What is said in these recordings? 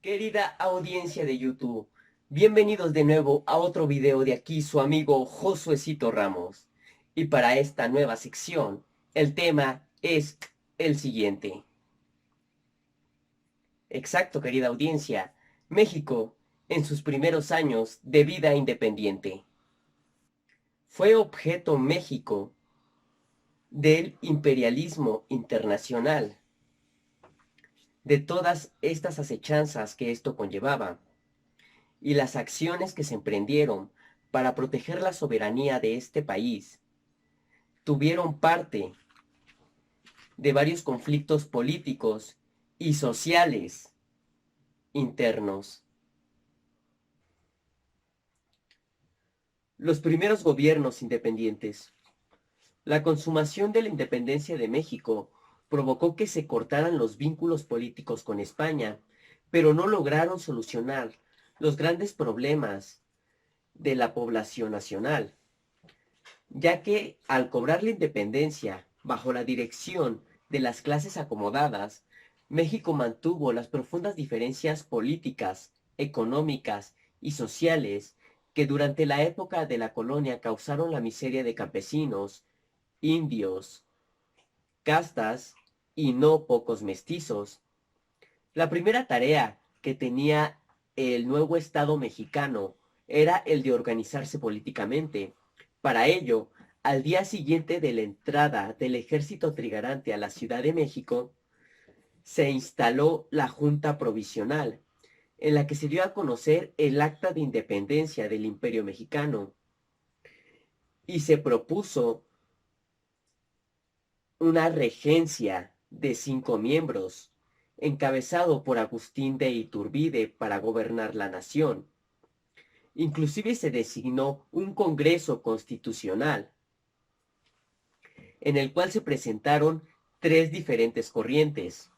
Querida audiencia de YouTube, bienvenidos de nuevo a otro video de aquí su amigo Josuecito Ramos. Y para esta nueva sección, el tema es el siguiente. Exacto, querida audiencia, México en sus primeros años de vida independiente. Fue objeto México del imperialismo internacional, de todas estas acechanzas que esto conllevaba y las acciones que se emprendieron para proteger la soberanía de este país tuvieron parte de varios conflictos políticos y sociales internos. Los primeros gobiernos independientes. La consumación de la independencia de México provocó que se cortaran los vínculos políticos con España, pero no lograron solucionar los grandes problemas de la población nacional, ya que al cobrar la independencia bajo la dirección de las clases acomodadas, México mantuvo las profundas diferencias políticas, económicas y sociales que durante la época de la colonia causaron la miseria de campesinos, indios, castas y no pocos mestizos. La primera tarea que tenía el nuevo Estado mexicano era el de organizarse políticamente. Para ello, al día siguiente de la entrada del ejército trigarante a la Ciudad de México, se instaló la Junta Provisional, en la que se dio a conocer el Acta de Independencia del Imperio Mexicano y se propuso una regencia de 5 miembros, encabezado por Agustín de Iturbide para gobernar la nación. Inclusive se designó un Congreso Constitucional, en el cual se presentaron tres diferentes corrientes.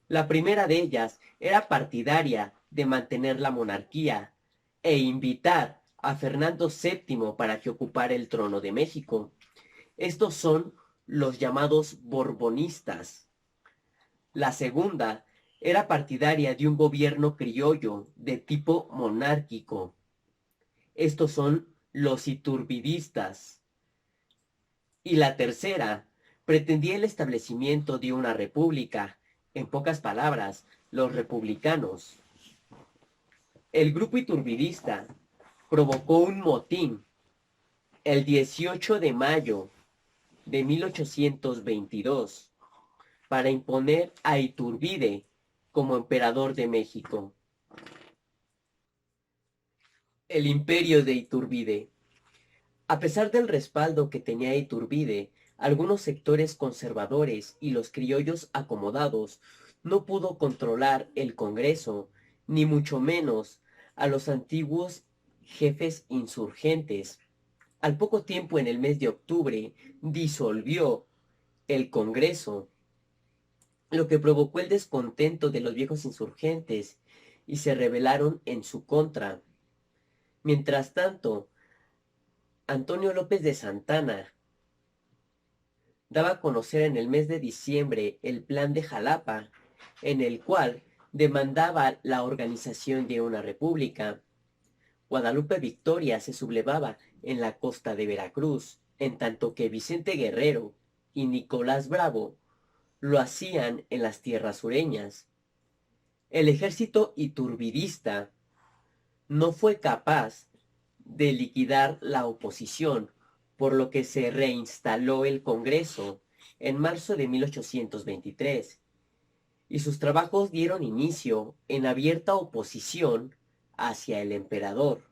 La primera de ellas era partidaria de mantener la monarquía e invitar a Fernando VII para que ocupara el trono de México. Estos son los llamados borbonistas. La segunda era partidaria de un gobierno criollo de tipo monárquico. Estos son los iturbidistas. Y la tercera pretendía el establecimiento de una república, en pocas palabras, los republicanos. El grupo iturbidista provocó un motín el 18 de mayo de 1822 para imponer a Iturbide como emperador de México. El imperio de Iturbide. A pesar del respaldo que tenía Iturbide, algunos sectores conservadores y los criollos acomodados no pudo controlar el Congreso, ni mucho menos a los antiguos jefes insurgentes. Al poco tiempo, en el mes de octubre, disolvió el Congreso, lo que provocó el descontento de los viejos insurgentes y se rebelaron en su contra. Mientras tanto, Antonio López de Santana daba a conocer en el mes de diciembre el Plan de Jalapa, en el cual demandaba la organización de una república. Guadalupe Victoria se sublevaba en la costa de Veracruz, en tanto que Vicente Guerrero y Nicolás Bravo lo hacían en las tierras sureñas. El ejército iturbidista no fue capaz de liquidar la oposición, por lo que se reinstaló el Congreso en marzo de 1823, y sus trabajos dieron inicio en abierta oposición hacia el emperador.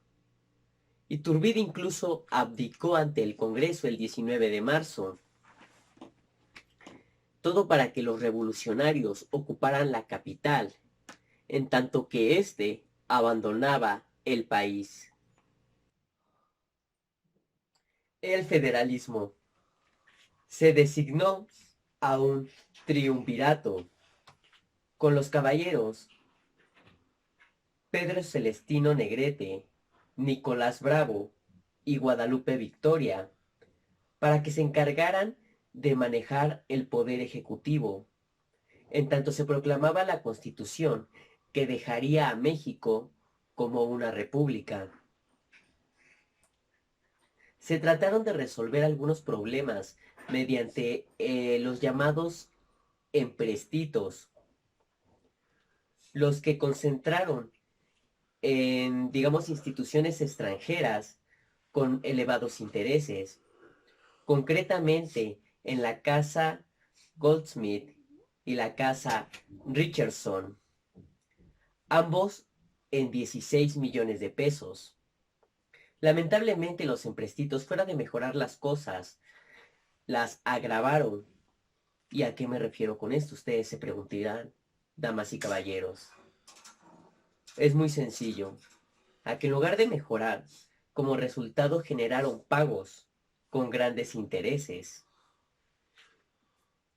Iturbide incluso abdicó ante el Congreso el 19 de marzo, todo para que los revolucionarios ocuparan la capital, en tanto que éste abandonaba el país. El federalismo. Se designó a un triunvirato con los caballeros Pedro Celestino Negrete, Nicolás Bravo y Guadalupe Victoria para que se encargaran de manejar el poder ejecutivo. En tanto se proclamaba la Constitución, que dejaría a México como una república. Se trataron de resolver algunos problemas mediante los llamados emprestitos, los que concentraron en, digamos, instituciones extranjeras con elevados intereses, concretamente en la casa Goldsmith y la casa Richardson, ambos en 16 millones de pesos. Lamentablemente los emprestitos, fuera de mejorar las cosas, las agravaron. ¿Y a qué me refiero con esto? Ustedes se preguntarán, damas y caballeros. Es muy sencillo. A que en lugar de mejorar, como resultado generaron pagos con grandes intereses.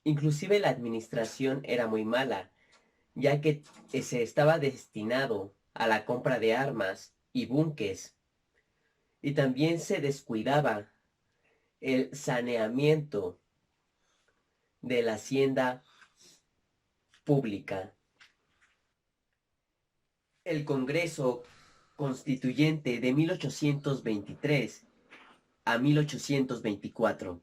Inclusive la administración era muy mala, ya que se estaba destinado a la compra de armas y búnques, y también se descuidaba el saneamiento de la hacienda pública. El Congreso Constituyente de 1823 a 1824.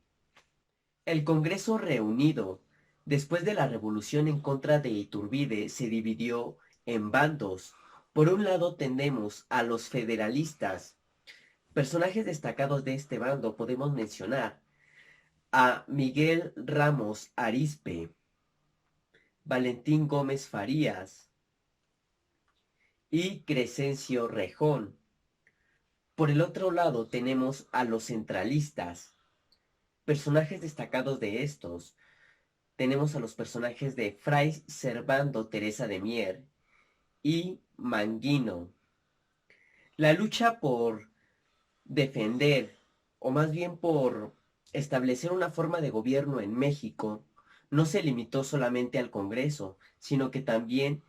El Congreso reunido después de la revolución en contra de Iturbide se dividió en bandos. Por un lado tenemos a los federalistas. Personajes destacados de este bando podemos mencionar a Miguel Ramos Arizpe, Valentín Gómez Farías y Crescencio Rejón. Por el otro lado tenemos a los centralistas. Personajes destacados de estos tenemos a los personajes de Fray Servando Teresa de Mier y Manguino. La lucha por defender, o más bien por establecer una forma de gobierno en México, no se limitó solamente al Congreso, sino que también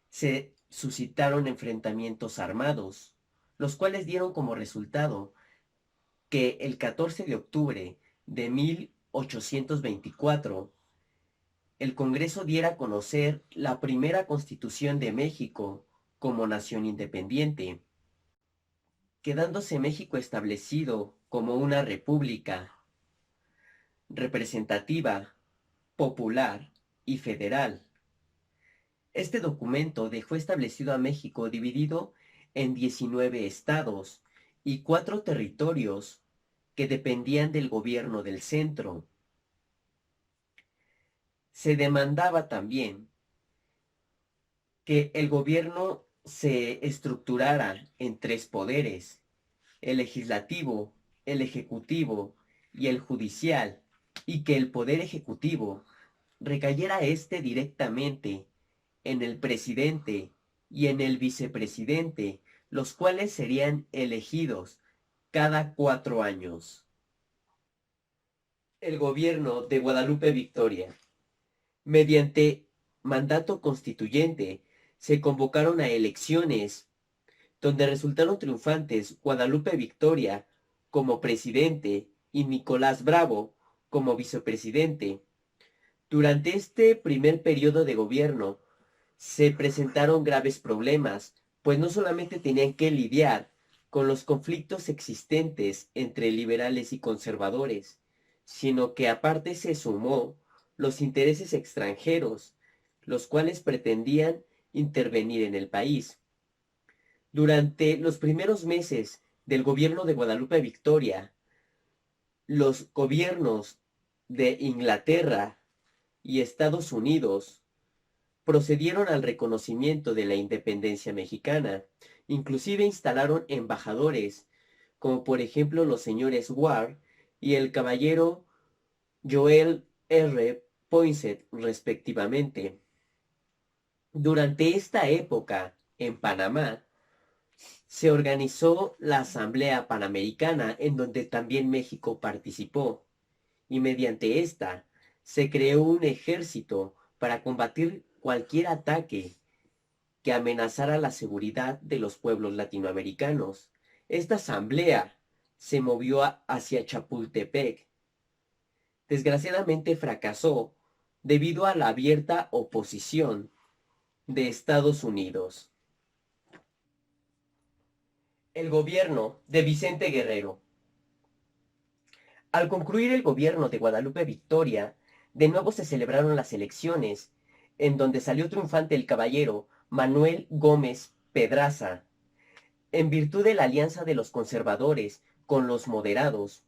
se suscitaron enfrentamientos armados, los cuales dieron como resultado que el 14 de octubre de 1824 el Congreso diera a conocer la primera Constitución de México como nación independiente, quedándose México establecido como una república representativa, popular y federal. Este documento dejó establecido a México dividido en 19 estados y 4 territorios que dependían del gobierno del centro. Se demandaba también que el gobierno se estructurara en 3 poderes: el legislativo, el ejecutivo y el judicial, y que el poder ejecutivo recayera directamente en el presidente y en el vicepresidente, los cuales serían elegidos cada 4 años. El gobierno de Guadalupe Victoria. Mediante mandato constituyente, se convocaron a elecciones donde resultaron triunfantes Guadalupe Victoria como presidente y Nicolás Bravo como vicepresidente. Durante este primer periodo de gobierno se presentaron graves problemas, pues no solamente tenían que lidiar con los conflictos existentes entre liberales y conservadores, sino que aparte se sumó los intereses extranjeros, los cuales pretendían intervenir en el país. Durante los primeros meses del gobierno de Guadalupe Victoria, los gobiernos de Inglaterra y Estados Unidos procedieron al reconocimiento de la independencia mexicana. Inclusive instalaron embajadores, como por ejemplo los señores Ward y el caballero Joel R. Poinsett, respectivamente. Durante esta época, en Panamá, se organizó la Asamblea Panamericana, en donde también México participó, y mediante esta se creó un ejército para combatir cualquier ataque que amenazara la seguridad de los pueblos latinoamericanos. Esta asamblea se movió hacia Chapultepec. Desgraciadamente fracasó debido a la abierta oposición de Estados Unidos. El gobierno de Vicente Guerrero. Al concluir el gobierno de Guadalupe Victoria, de nuevo se celebraron las elecciones, en donde salió triunfante el caballero Manuel Gómez Pedraza. En virtud de la alianza de los conservadores con los moderados,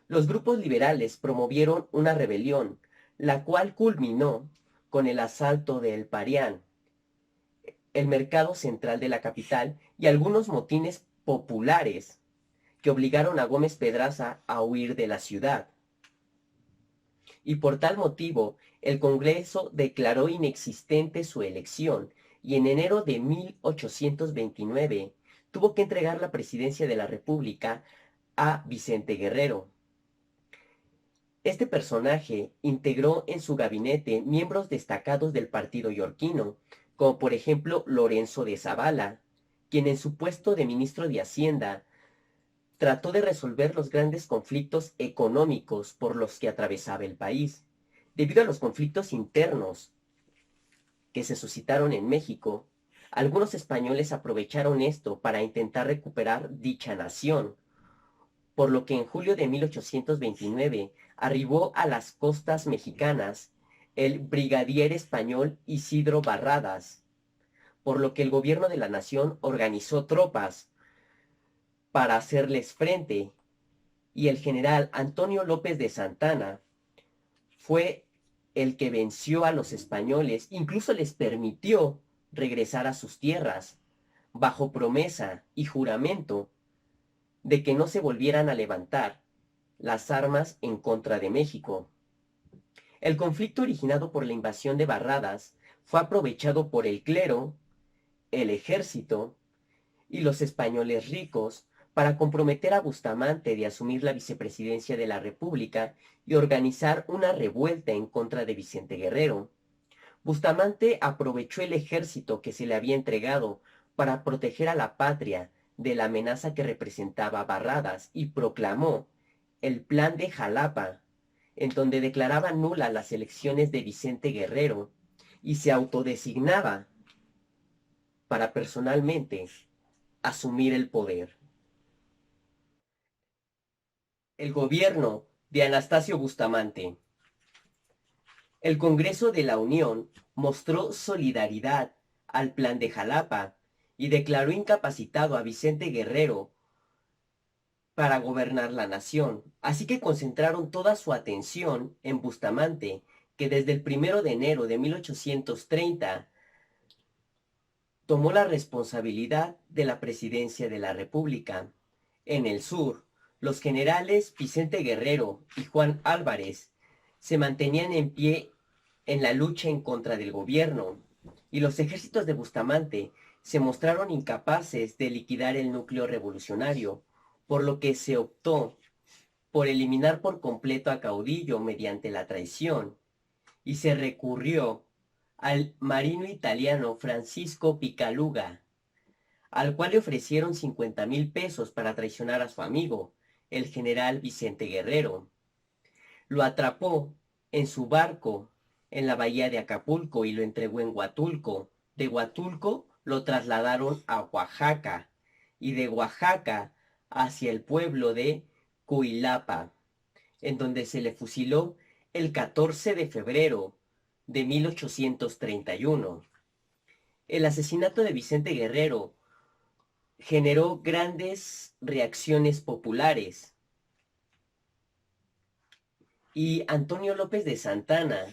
los grupos liberales promovieron una rebelión, la cual culminó con el asalto de El Parián, el mercado central de la capital, y algunos motines populares que obligaron a Gómez Pedraza a huir de la ciudad. Y por tal motivo, el Congreso declaró inexistente su elección y en enero de 1829 tuvo que entregar la presidencia de la República a Vicente Guerrero. Este personaje integró en su gabinete miembros destacados del partido yorquino, como por ejemplo Lorenzo de Zavala, quien en su puesto de ministro de Hacienda trató de resolver los grandes conflictos económicos por los que atravesaba el país. Debido a los conflictos internos que se suscitaron en México, algunos españoles aprovecharon esto para intentar recuperar dicha nación, por lo que en julio de 1829 arribó a las costas mexicanas el brigadier español Isidro Barradas, por lo que el gobierno de la nación organizó tropas para hacerles frente, y el general Antonio López de Santana fue el que venció a los españoles, incluso les permitió regresar a sus tierras, bajo promesa y juramento de que no se volvieran a levantar las armas en contra de México. El conflicto originado por la invasión de Barradas fue aprovechado por el clero, el ejército y los españoles ricos para comprometer a Bustamante de asumir la vicepresidencia de la República y organizar una revuelta en contra de Vicente Guerrero. Bustamante aprovechó el ejército que se le había entregado para proteger a la patria de la amenaza que representaba Barradas y proclamó el Plan de Jalapa, en donde declaraba nulas las elecciones de Vicente Guerrero y se autodesignaba para personalmente asumir el poder. El gobierno de Anastasio Bustamante. El Congreso de la Unión mostró solidaridad al Plan de Jalapa y declaró incapacitado a Vicente Guerrero para gobernar la nación, así que concentraron toda su atención en Bustamante, que desde el 1 de enero de 1830 tomó la responsabilidad de la presidencia de la República. En el sur, los generales Vicente Guerrero y Juan Álvarez se mantenían en pie en la lucha en contra del gobierno, y los ejércitos de Bustamante se mostraron incapaces de liquidar el núcleo revolucionario, por lo que se optó por eliminar por completo a Caudillo mediante la traición, y se recurrió al marino italiano Francisco Picaluga, al cual le ofrecieron 50,000 pesos para traicionar a su amigo, el general Vicente Guerrero. Lo atrapó en su barco en la bahía de Acapulco y lo entregó en Huatulco. De Huatulco lo trasladaron a Oaxaca y de Oaxaca hacia el pueblo de Cuilapa, en donde se le fusiló el 14 de febrero de 1831. El asesinato de Vicente Guerrero generó grandes reacciones populares y Antonio López de Santana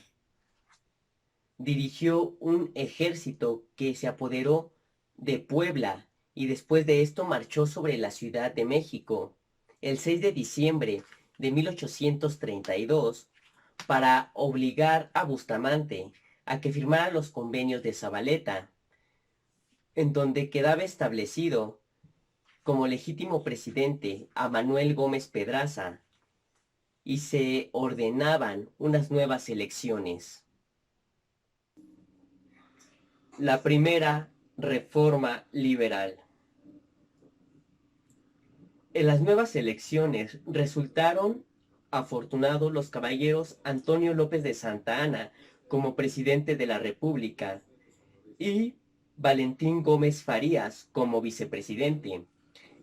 dirigió un ejército que se apoderó de Puebla y después de esto marchó sobre la Ciudad de México el 6 de diciembre de 1832 para obligar a Bustamante a que firmara los convenios de Zabaleta, en donde quedaba establecido como legítimo presidente a Manuel Gómez Pedraza y se ordenaban unas nuevas elecciones. La primera reforma liberal. En las nuevas elecciones resultaron afortunados los caballeros Antonio López de Santa Anna como presidente de la República y Valentín Gómez Farías como vicepresidente.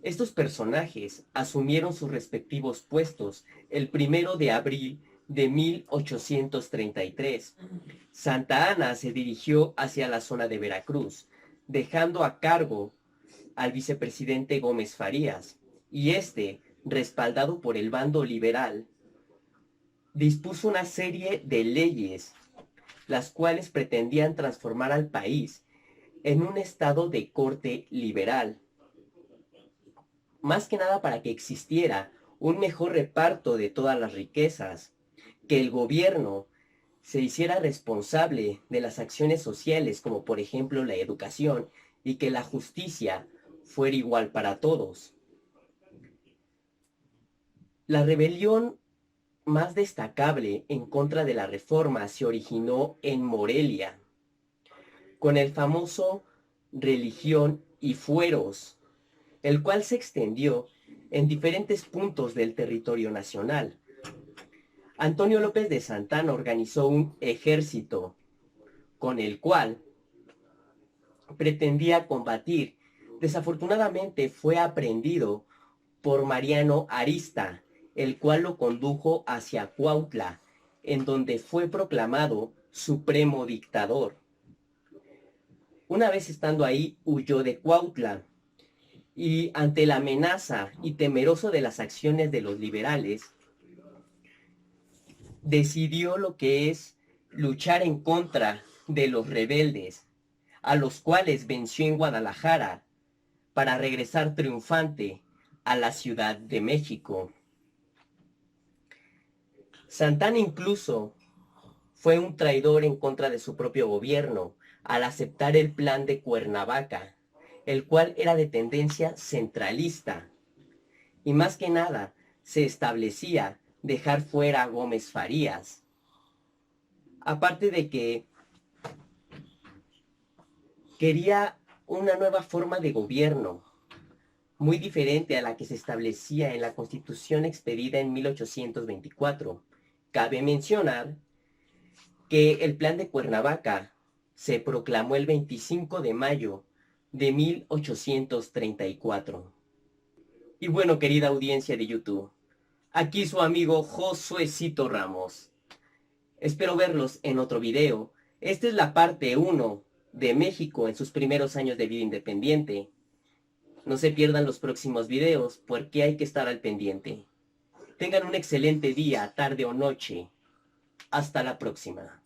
Estos personajes asumieron sus respectivos puestos el 1 de abril de 1833. Santa Anna se dirigió hacia la zona de Veracruz, dejando a cargo al vicepresidente Gómez Farías, y este, respaldado por el bando liberal, dispuso una serie de leyes, las cuales pretendían transformar al país en un estado de corte liberal, más que nada para que existiera un mejor reparto de todas las riquezas, que el gobierno se hiciera responsable de las acciones sociales, como por ejemplo la educación, y que la justicia fuera igual para todos. La rebelión más destacable en contra de la reforma se originó en Morelia, con el famoso Religión y Fueros, el cual se extendió en diferentes puntos del territorio nacional. Antonio López de Santana organizó un ejército con el cual pretendía combatir. Desafortunadamente fue aprehendido por Mariano Arista, el cual lo condujo hacia Cuautla, en donde fue proclamado supremo dictador. Una vez estando ahí, huyó de Cuautla, y ante la amenaza y temeroso de las acciones de los liberales, decidió lo que es luchar en contra de los rebeldes, a los cuales venció en Guadalajara para regresar triunfante a la Ciudad de México. Santana incluso fue un traidor en contra de su propio gobierno al aceptar el plan de Cuernavaca, el cual era de tendencia centralista, y más que nada se establecía dejar fuera a Gómez Farías. Aparte de que quería una nueva forma de gobierno, muy diferente a la que se establecía en la Constitución expedida en 1824. Cabe mencionar que el plan de Cuernavaca se proclamó el 25 de mayo de 1834. Y bueno, querida audiencia de YouTube, aquí su amigo Josuecito Ramos. Espero verlos en otro video. Esta es la parte 1 de México en sus primeros años de vida independiente. No se pierdan los próximos videos porque hay que estar al pendiente. Tengan un excelente día, tarde o noche. Hasta la próxima.